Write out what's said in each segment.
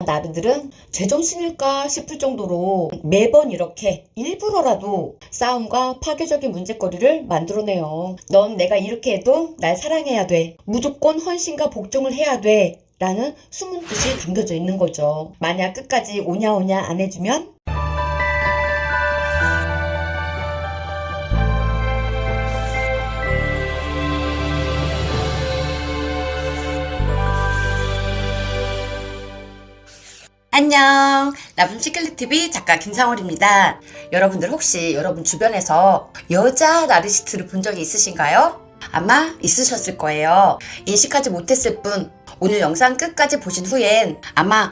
나르들은 제정신일까 싶을 정도로 매번 이렇게 일부러라도 싸움과 파괴적인 문제거리를 만들어내요. 넌 내가 이렇게 해도 날 사랑해야 돼. 무조건 헌신과 복종을 해야 돼. 라는 숨은 뜻이 담겨져 있는 거죠. 만약 끝까지 오냐오냐 안 해주면 안녕, 나쁜 시클릿TV 작가 김상월입니다. 여러분들 혹시 여러분 주변에서 여자 나르시스트를 본 적이 있으신가요? 아마 있으셨을 거예요. 인식하지 못했을 뿐 오늘 영상 끝까지 보신 후엔 아마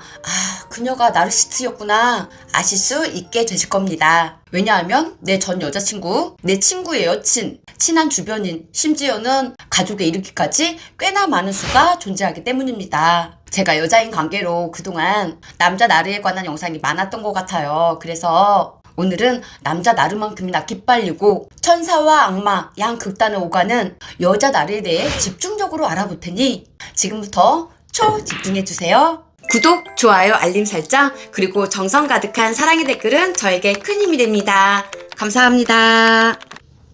그녀가 나르시스트였구나 아실 수 있게 되실 겁니다. 왜냐하면 내 전 여자친구, 내 친구의 여친, 친한 주변인, 심지어는 가족에 이르기까지 꽤나 많은 수가 존재하기 때문입니다. 제가 여자인 관계로 그동안 남자 나르에 관한 영상이 많았던 것 같아요. 그래서 오늘은 남자 나르만큼이나 기빨리고 천사와 악마 양 극단을 오가는 여자 나르에 대해 집중적으로 알아볼 테니 지금부터 초집중해주세요. 구독, 좋아요, 알림 설정, 그리고 정성 가득한 사랑의 댓글은 저에게 큰 힘이 됩니다. 감사합니다.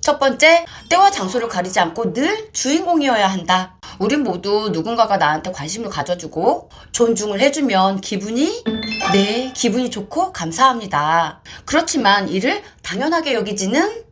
첫 번째, 때와 장소를 가리지 않고 늘 주인공이어야 한다. 우린 모두 누군가가 나한테 관심을 가져주고 존중을 해주면 기분이 좋고 감사합니다. 그렇지만 이를 당연하게 여기지는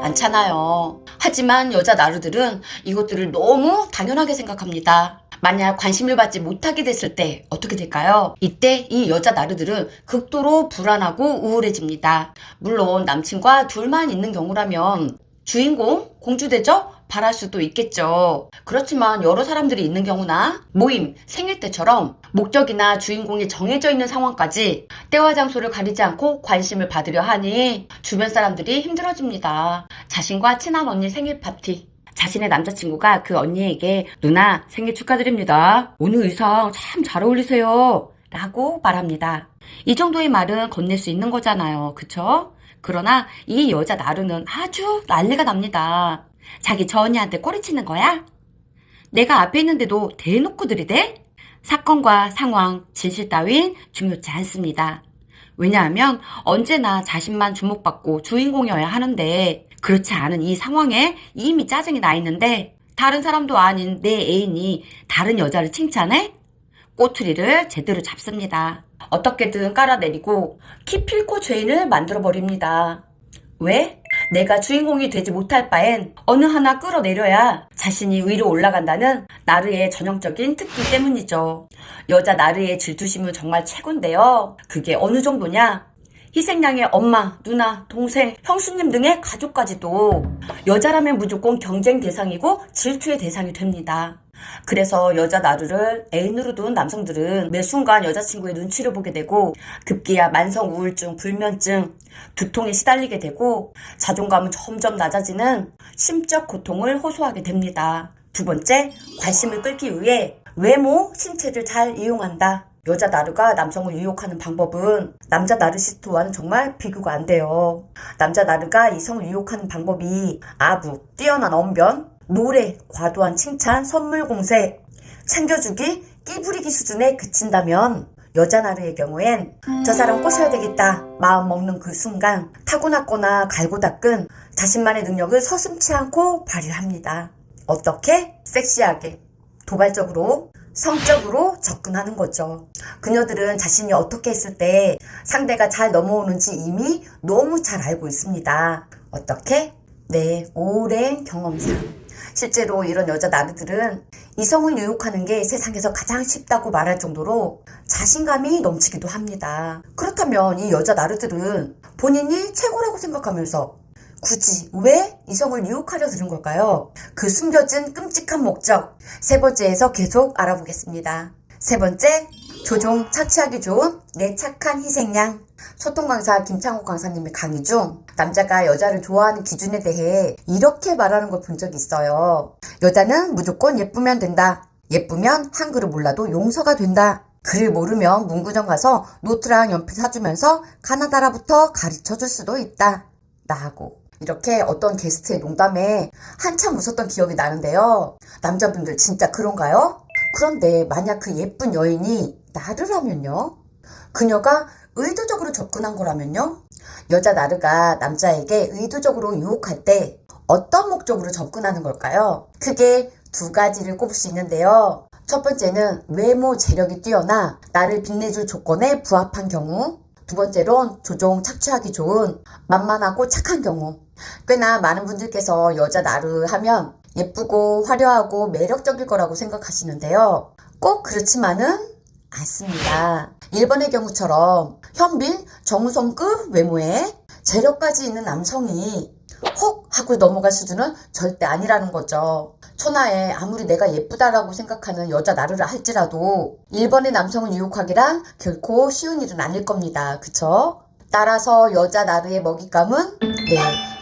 않잖아요. 하지만 여자 나르들은 이것들을 너무 당연하게 생각합니다. 만약 관심을 받지 못하게 됐을 때 어떻게 될까요? 이때 이 여자 나르들은 극도로 불안하고 우울해집니다. 물론 남친과 둘만 있는 경우라면 주인공, 공주대접 바랄 수도 있겠죠. 그렇지만 여러 사람들이 있는 경우나 모임, 생일 때처럼 목적이나 주인공이 정해져 있는 상황까지 때와 장소를 가리지 않고 관심을 받으려 하니 주변 사람들이 힘들어집니다. 자신과 친한 언니 생일 파티, 자신의 남자친구가 그 언니에게 누나 생일 축하드립니다. 오늘 의상 참 잘 어울리세요. 라고 말합니다. 이 정도의 말은 건넬 수 있는 거잖아요. 그쵸? 그러나 이 여자 나르는 아주 난리가 납니다. 자기 저 언니한테 꼬리치는 거야? 내가 앞에 있는데도 대놓고 들이대? 사건과 상황, 진실 따윈 중요치 않습니다. 왜냐하면 언제나 자신만 주목받고 주인공이어야 하는데 그렇지 않은 이 상황에 이미 짜증이 나 있는데 다른 사람도 아닌 내 애인이 다른 여자를 칭찬해? 꼬투리를 제대로 잡습니다. 어떻게든 깔아내리고 기필코 죄인을 만들어버립니다. 왜? 내가 주인공이 되지 못할 바엔 어느 하나 끌어내려야 자신이 위로 올라간다는 나르의 전형적인 특기 때문이죠. 여자 나르의 질투심은 정말 최고인데요. 그게 어느 정도냐? 희생양의 엄마, 누나, 동생, 형수님 등의 가족까지도 여자라면 무조건 경쟁 대상이고 질투의 대상이 됩니다. 그래서 여자 나르를 애인으로 둔 남성들은 매 순간 여자친구의 눈치를 보게 되고 급기야 만성 우울증, 불면증, 두통에 시달리게 되고 자존감은 점점 낮아지는 심적 고통을 호소하게 됩니다. 두 번째, 관심을 끌기 위해 외모, 신체를 잘 이용한다. 여자 나르가 남성을 유혹하는 방법은 남자 나르시스트와는 정말 비교가 안 돼요. 남자 나르가 이성을 유혹하는 방법이 아부, 뛰어난 언변, 노래, 과도한 칭찬, 선물 공세, 챙겨주기, 끼부리기 수준에 그친다면 여자 나르의 경우엔 저 사람 꼬셔야 되겠다 마음 먹는 그 순간 타고났거나 갈고 닦은 자신만의 능력을 서슴지 않고 발휘합니다. 어떻게? 섹시하게, 도발적으로, 성적으로 접근하는 거죠. 그녀들은 자신이 어떻게 했을 때 상대가 잘 넘어오는지 이미 너무 잘 알고 있습니다. 어떻게? 오랜 경험상. 실제로 이런 여자 나르들은 이성을 유혹하는 게 세상에서 가장 쉽다고 말할 정도로 자신감이 넘치기도 합니다. 그렇다면 이 여자 나르들은 본인이 최고라고 생각하면서 굳이 왜 이성을 유혹하려 드는 걸까요? 그 숨겨진 끔찍한 목적, 세 번째에서 계속 알아보겠습니다. 세 번째, 조종 착취하기 좋은 내 착한 희생양. 소통 강사 김창욱 강사님의 강의 중 남자가 여자를 좋아하는 기준에 대해 이렇게 말하는 걸 본 적이 있어요. 여자는 무조건 예쁘면 된다. 예쁘면 한글을 몰라도 용서가 된다. 글을 모르면 문구점 가서 노트랑 연필 사주면서 가나다라부터 가르쳐줄 수도 있다. 라고. 이렇게 어떤 게스트의 농담에 한참 웃었던 기억이 나는데요. 남자분들 진짜 그런가요? 그런데 만약 그 예쁜 여인이 나르라면요? 그녀가 의도적으로 접근한 거라면요? 여자 나르가 남자에게 의도적으로 유혹할 때 어떤 목적으로 접근하는 걸까요? 크게 두 가지를 꼽을 수 있는데요. 첫 번째는 외모 재력이 뛰어나 나를 빛내줄 조건에 부합한 경우, 두 번째론 조종 착취하기 좋은 만만하고 착한 경우. 꽤나 많은 분들께서 여자 나르 하면 예쁘고 화려하고 매력적일 거라고 생각하시는데요. 꼭 그렇지만은 않습니다. 1번의 경우처럼 현빈, 정우성급 외모에 재력까지 있는 남성이 혹 하고 넘어갈 수준은 절대 아니라는 거죠. 천하에 아무리 내가 예쁘다라고 생각하는 여자 나르라 할지라도 1번의 남성을 유혹하기란 결코 쉬운 일은 아닐 겁니다. 그쵸? 따라서 여자 나르의 먹잇감은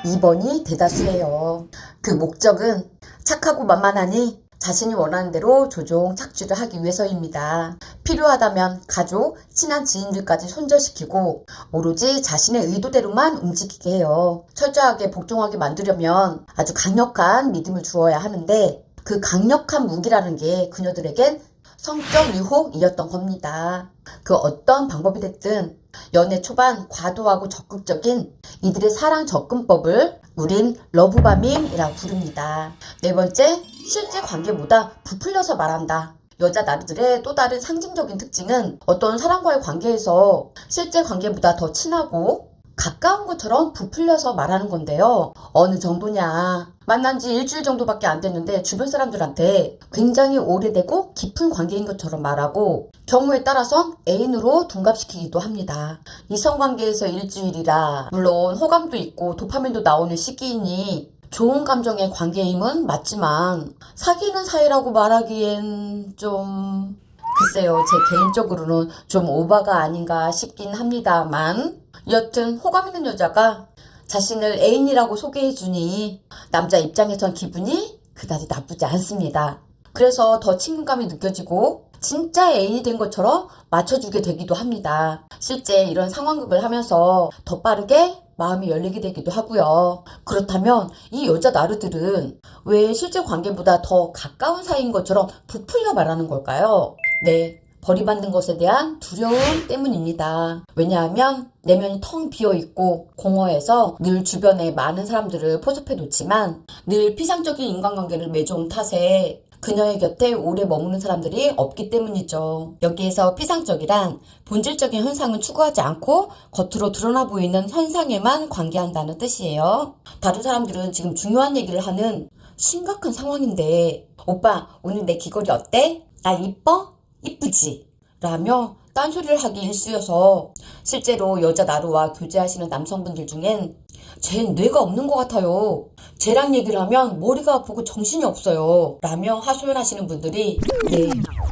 2번이 대다수예요. 그 목적은 착하고 만만하니 자신이 원하는 대로 조종 착취를 하기 위해서입니다. 필요하다면 가족, 친한 지인들까지 손절시키고 오로지 자신의 의도대로만 움직이게 해요. 철저하게 복종하게 만들려면 아주 강력한 믿음을 주어야 하는데 그 강력한 무기라는 게 그녀들에겐 성적 유혹이었던 겁니다. 그 어떤 방법이 됐든 연애 초반 과도하고 적극적인 이들의 사랑 접근법을 우린 러브바밍이라고 부릅니다. 네 번째, 실제 관계보다 부풀려서 말한다. 여자 나르들의 또 다른 상징적인 특징은 어떤 사람과의 관계에서 실제 관계보다 더 친하고 가까운 것처럼 부풀려서 말하는 건데요. 어느 정도냐? 만난 지 일주일 정도밖에 안 됐는데 주변 사람들한테 굉장히 오래되고 깊은 관계인 것처럼 말하고 경우에 따라선 애인으로 둔갑시키기도 합니다. 이성관계에서 일주일이라 물론 호감도 있고 도파민도 나오는 시기이니 좋은 감정의 관계임은 맞지만 사귀는 사이라고 말하기엔 좀 글쎄요, 제 개인적으로는 좀 오바가 아닌가 싶긴 합니다만 여튼 호감 있는 여자가 자신을 애인이라고 소개해주니 남자 입장에선 기분이 그다지 나쁘지 않습니다. 그래서 더 친근감이 느껴지고 진짜 애인이 된 것처럼 맞춰주게 되기도 합니다. 실제 이런 상황극을 하면서 더 빠르게 마음이 열리게 되기도 하고요. 그렇다면 이 여자 나르들은 왜 실제 관계보다 더 가까운 사이인 것처럼 부풀려 말하는 걸까요? 네, 버림받는 것에 대한 두려움 때문입니다. 왜냐하면 내면이 텅 비어있고 공허해서 늘 주변에 많은 사람들을 포섭해 놓지만 늘 피상적인 인간관계를 맺어온 탓에 그녀의 곁에 오래 머무는 사람들이 없기 때문이죠. 여기에서 피상적이란 본질적인 현상은 추구하지 않고 겉으로 드러나 보이는 현상에만 관계한다는 뜻이에요. 다른 사람들은 지금 중요한 얘기를 하는 심각한 상황인데 오빠 오늘 내 귀걸이 어때? 나 이뻐? 이쁘지? 라며 딴소리를 하기 일쑤여서 실제로 여자 나르와 교제하시는 남성분들 중엔 쟨 뇌가 없는 것 같아요. 쟤랑 얘기를 하면 머리가 아프고 정신이 없어요. 라며 하소연하시는 분들이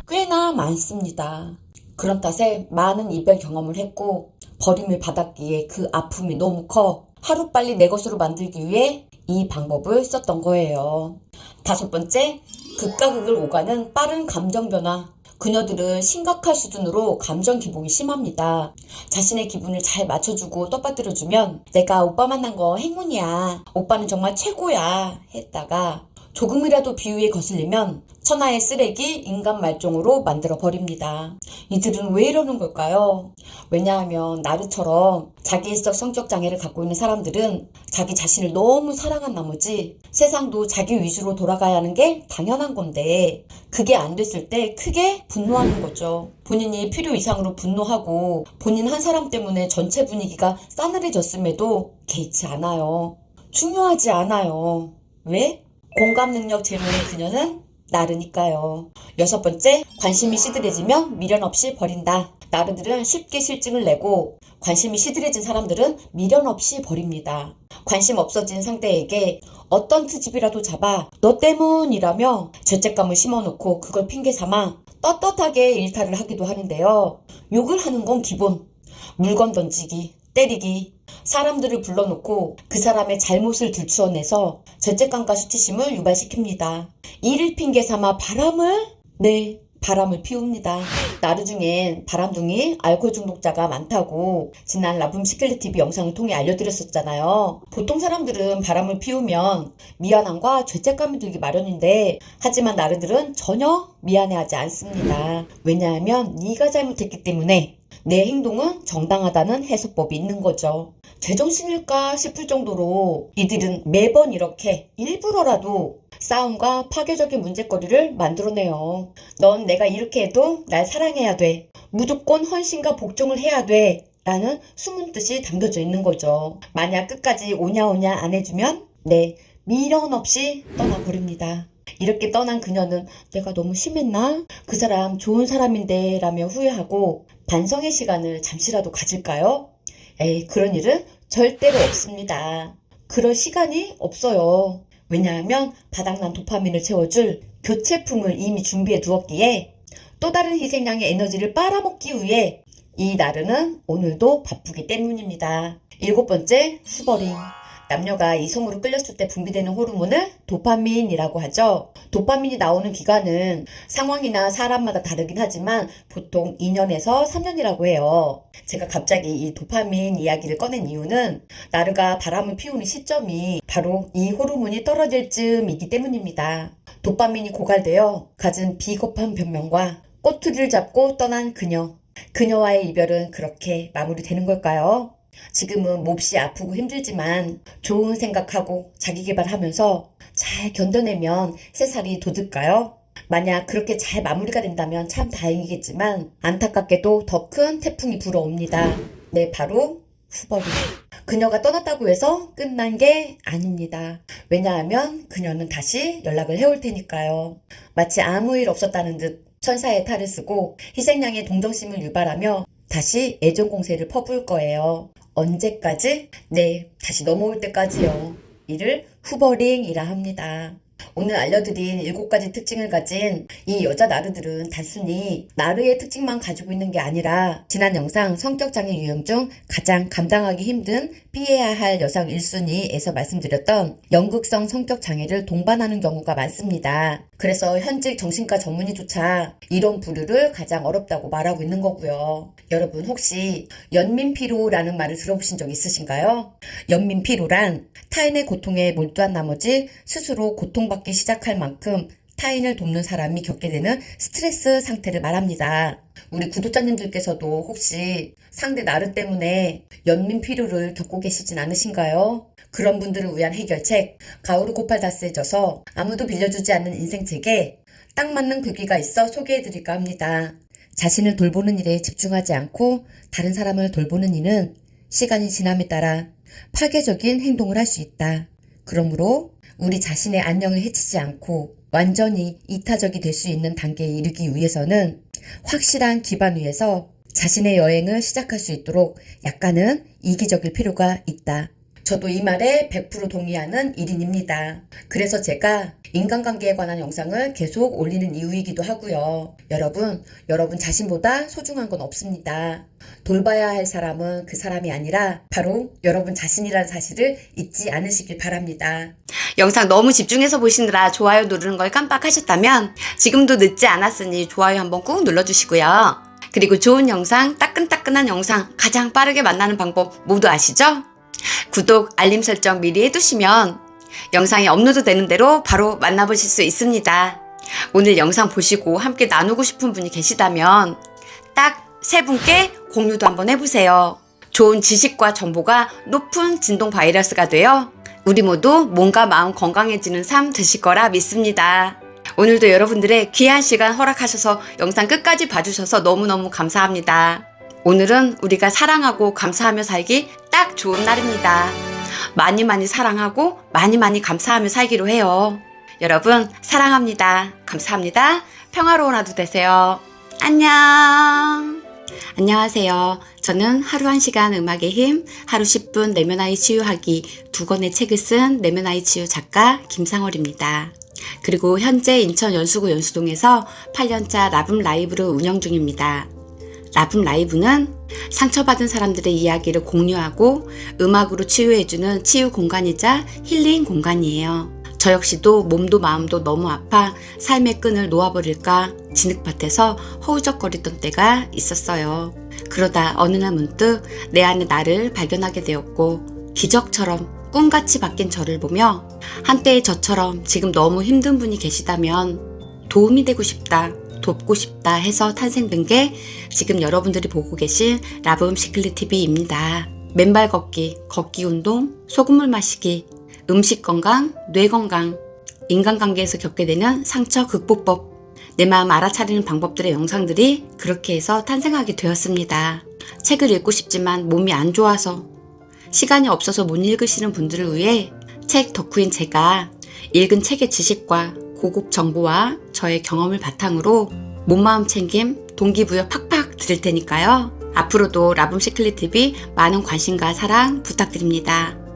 꽤나 많습니다. 그런 탓에 많은 이별 경험을 했고 버림을 받았기에 그 아픔이 너무 커 하루빨리 내 것으로 만들기 위해 이 방법을 썼던 거예요. 다섯 번째, 극과 극을 오가는 빠른 감정 변화. 그녀들은 심각할 수준으로 감정 기복이 심합니다. 자신의 기분을 잘 맞춰주고 떠받들어주면 내가 오빠 만난 거 행운이야. 오빠는 정말 최고야. 했다가 조금이라도 비위에 거슬리면 천하의 쓰레기, 인간 말종으로 만들어 버립니다. 이들은 왜 이러는 걸까요? 왜냐하면 나르처럼 자기애적 성격 장애를 갖고 있는 사람들은 자기 자신을 너무 사랑한 나머지 세상도 자기 위주로 돌아가야 하는 게 당연한 건데 그게 안 됐을 때 크게 분노하는 거죠. 본인이 필요 이상으로 분노하고 본인 한 사람 때문에 전체 분위기가 싸늘해졌음에도 개의치 않아요. 중요하지 않아요. 왜? 공감 능력 제로인 그녀는 나르니까요. 여섯 번째, 관심이 시들해지면 미련 없이 버린다. 나르들은 쉽게 실증을 내고 관심이 시들해진 사람들은 미련 없이 버립니다. 관심 없어진 상대에게 어떤 트집이라도 잡아 너 때문이라며 죄책감을 심어놓고 그걸 핑계 삼아 떳떳하게 일탈을 하기도 하는데요. 욕을 하는 건 기본. 물건 던지기, 때리기, 사람들을 불러놓고 그 사람의 잘못을 들추어내서 죄책감과 수치심을 유발시킵니다. 이를 핑계 삼아 바람을 바람을 피웁니다. 나르 중엔 바람둥이 알코올 중독자가 많다고 지난 라붐 시클릿 TV 영상을 통해 알려드렸었잖아요. 보통 사람들은 바람을 피우면 미안함과 죄책감이 들기 마련인데 하지만 나르들은 전혀 미안해하지 않습니다. 왜냐하면 네가 잘못했기 때문에 내 행동은 정당하다는 해석법이 있는 거죠. 제정신일까 싶을 정도로 이들은 매번 이렇게 일부러라도 싸움과 파괴적인 문제거리를 만들어내요. 넌 내가 이렇게 해도 날 사랑해야 돼. 무조건 헌신과 복종을 해야 돼. 라는 숨은 뜻이 담겨져 있는 거죠. 만약 끝까지 오냐오냐 안 해주면 미련 없이 떠나버립니다. 이렇게 떠난 그녀는 내가 너무 심했나? 그 사람 좋은 사람인데 라며 후회하고 반성의 시간을 잠시라도 가질까요? 에이, 그런 일은 절대로 없습니다. 그럴 시간이 없어요. 왜냐하면 바닥난 도파민을 채워줄 교체품을 이미 준비해 두었기에 또 다른 희생양의 에너지를 빨아먹기 위해 이 나르는 오늘도 바쁘기 때문입니다. 7번째, 후버링. 남녀가 이성으로 끌렸을 때 분비되는 호르몬을 도파민이라고 하죠. 도파민이 나오는 기간은 상황이나 사람마다 다르긴 하지만 보통 2년에서 3년이라고 해요. 제가 갑자기 이 도파민 이야기를 꺼낸 이유는 나르가 바람을 피우는 시점이 바로 이 호르몬이 떨어질 즈음이기 때문입니다. 도파민이 고갈되어 갖은 비겁한 변명과 꼬투리를 잡고 떠난 그녀. 그녀와의 이별은 그렇게 마무리되는 걸까요? 지금은 몹시 아프고 힘들지만 좋은 생각하고 자기계발하면서 잘 견뎌내면 새살이 돋을까요? 만약 그렇게 잘 마무리가 된다면 참 다행이겠지만 안타깝게도 더 큰 태풍이 불어옵니다. 바로 후버링. 그녀가 떠났다고 해서 끝난 게 아닙니다. 왜냐하면 그녀는 다시 연락을 해올 테니까요. 마치 아무 일 없었다는 듯 천사의 탈을 쓰고 희생양의 동정심을 유발하며 다시 애정 공세를 퍼부을 거예요. 언제까지? 다시 넘어올 때까지요. 이를 후버링이라 합니다. 오늘 알려드린 7가지 특징을 가진 이 여자 나르들은 단순히 나르의 특징만 가지고 있는 게 아니라 지난 영상 성격장애 유형 중 가장 감당하기 힘든 피해야 할 여성 1순위에서 말씀드렸던 연극성 성격장애를 동반하는 경우가 많습니다. 그래서 현직 정신과 전문의조차 이런 부류를 가장 어렵다고 말하고 있는 거고요. 여러분 혹시 연민피로라는 말을 들어보신 적 있으신가요? 연민피로란 타인의 고통에 몰두한 나머지 스스로 고통받기 시작할 만큼 타인을 돕는 사람이 겪게 되는 스트레스 상태를 말합니다. 우리 구독자님들께서도 혹시 상대 나르 때문에 연민피로를 겪고 계시진 않으신가요? 그런 분들을 위한 해결책 가오르 고팔다스에 져서 아무도 빌려주지 않는 인생책에 딱 맞는 글귀가 있어 소개해드릴까 합니다. 자신을 돌보는 일에 집중하지 않고 다른 사람을 돌보는 이는 시간이 지남에 따라 파괴적인 행동을 할 수 있다. 그러므로 우리 자신의 안녕을 해치지 않고 완전히 이타적이 될 수 있는 단계에 이르기 위해서는 확실한 기반 위에서 자신의 여행을 시작할 수 있도록 약간은 이기적일 필요가 있다. 저도 이 말에 100% 동의하는 일인입니다. 그래서 제가 인간관계에 관한 영상을 계속 올리는 이유이기도 하고요. 여러분 자신보다 소중한 건 없습니다. 돌봐야 할 사람은 그 사람이 아니라 바로 여러분 자신이라는 사실을 잊지 않으시길 바랍니다. 영상 너무 집중해서 보시느라 좋아요 누르는 걸 깜빡하셨다면 지금도 늦지 않았으니 좋아요 한번 꾹 눌러주시고요. 그리고 좋은 영상, 따끈따끈한 영상 가장 빠르게 만나는 방법 모두 아시죠? 구독, 알림 설정 미리 해두시면 영상이 업로드 되는 대로 바로 만나보실 수 있습니다. 오늘 영상 보시고 함께 나누고 싶은 분이 계시다면 딱 3분께 공유도 한번 해보세요. 좋은 지식과 정보가 높은 진동 바이러스가 되어 우리 모두 몸과 마음 건강해지는 삶 되실 거라 믿습니다. 오늘도 여러분들의 귀한 시간 허락하셔서 영상 끝까지 봐주셔서 너무너무 감사합니다. 오늘은 우리가 사랑하고 감사하며 살기 딱 좋은 날입니다. 많이 사랑하고 많이 감사하며 살기로 해요. 여러분 사랑합니다. 감사합니다. 평화로운 하루 되세요. 안녕. 안녕하세요. 저는 하루 1시간 음악의 힘, 하루 10분 내면아이 치유하기 2권의 책을 쓴 내면아이 치유 작가 김상월입니다. 그리고 현재 인천 연수구 연수동에서 8년차 라붐 라이브를 운영 중입니다. 라붐 라이브는 상처받은 사람들의 이야기를 공유하고 음악으로 치유해주는 치유 공간이자 힐링 공간이에요. 저 역시도 몸도 마음도 너무 아파 삶의 끈을 놓아버릴까 진흙밭에서 허우적거리던 때가 있었어요. 그러다 어느 날 문득 내 안에 나를 발견하게 되었고 기적처럼 꿈같이 바뀐 저를 보며 한때의 저처럼 지금 너무 힘든 분이 계시다면 도움이 되고 싶다, 돕고 싶다 해서 탄생된 게 지금 여러분들이 보고 계신 라붐 시클릿 TV입니다. 맨발 걷기, 걷기 운동, 소금물 마시기, 음식 건강, 뇌 건강, 인간관계에서 겪게 되는 상처 극복법, 내 마음 알아차리는 방법들의 영상들이 그렇게 해서 탄생하게 되었습니다. 책을 읽고 싶지만 몸이 안 좋아서 시간이 없어서 못 읽으시는 분들을 위해 책 덕후인 제가 읽은 책의 지식과 고급 정보와 저의 경험을 바탕으로 몸마음 챙김, 동기부여 팍팍 드릴 테니까요. 앞으로도 라붐 시클릿 TV 많은 관심과 사랑 부탁드립니다.